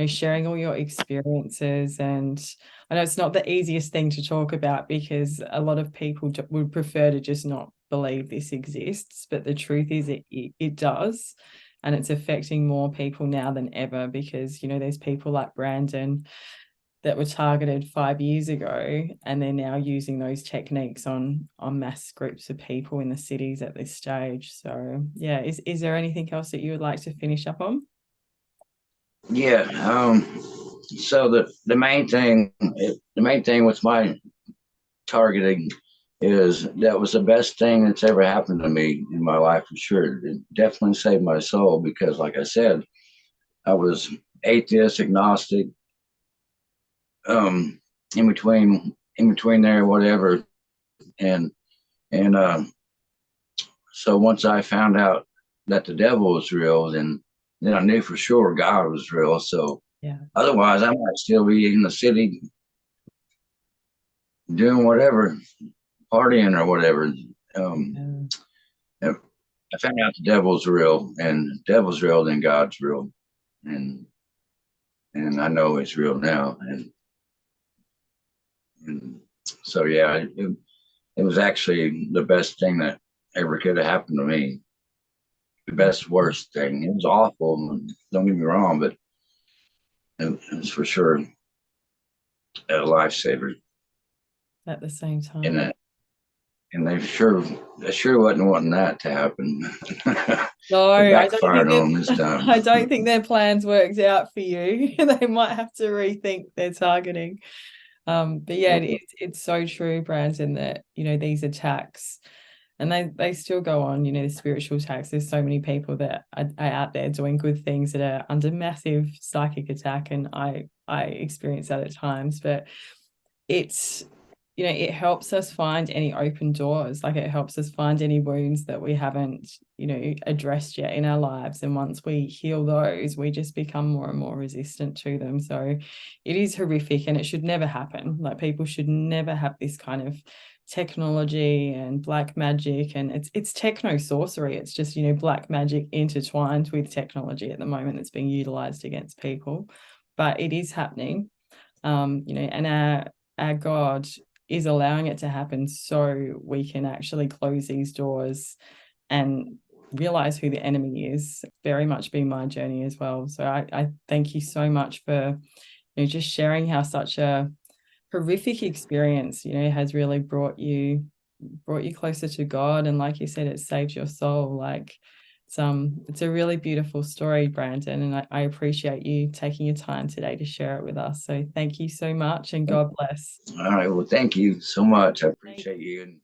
A: sharing all your experiences. And I know it's not the easiest thing to talk about, because a lot of people would prefer to just not believe this exists, but the truth is it does, and it's affecting more people now than ever, because there's people like Branden that were targeted 5 years ago, and they're now using those techniques on mass groups of people in the cities at this stage. So yeah, is there anything else that you would like to finish up on?
B: Yeah. So the main thing with my targeting is that was the best thing that's ever happened to me in my life for sure. It definitely saved my soul because, like I said, I was atheist, agnostic, um, in between there, whatever. And so once I found out that the devil was real, then I knew for sure God was real. So
A: Yeah.
B: otherwise, I might still be in the city doing whatever, partying or whatever. Um, I found out the devil's real, and the devil's real, then God's real, and I know it's real now, and so yeah, it was actually the best thing that ever could have happened to me. The best worst thing. It was awful. Don't get me wrong, but it was for sure a lifesaver.
A: At the same
B: And
A: time.
B: they sure wasn't wanting that to happen.
A: No,
B: It
A: I don't think
B: backfired on them this time.
A: I don't think their plans worked out for you. They might have to rethink their targeting. But yeah, it's so true, Branden, that these attacks, and they still go on. The spiritual attacks. There's so many people that are out there doing good things that are under massive psychic attack, and I experience that at times. But it's it helps us find any open doors. Like, it helps us find any wounds that we haven't addressed yet in our lives, and once we heal those, we just become more and more resistant to them. So it is horrific, and it should never happen. Like, people should never have this kind of technology and black magic, and it's techno sorcery. It's just black magic intertwined with technology at the moment that's being utilized against people, but it is happening. And our God is allowing it to happen so we can actually close these doors and realize who the enemy is. Very much been my journey as well. So I thank you so much for just sharing how such a horrific experience has really brought you brought you closer to God, and like you said, it saved your soul. Like it's a really beautiful story, Branden, and I appreciate you taking your time today to share it with us. So thank you so much, and God bless.
B: All right. Well, thank you so much. I appreciate you.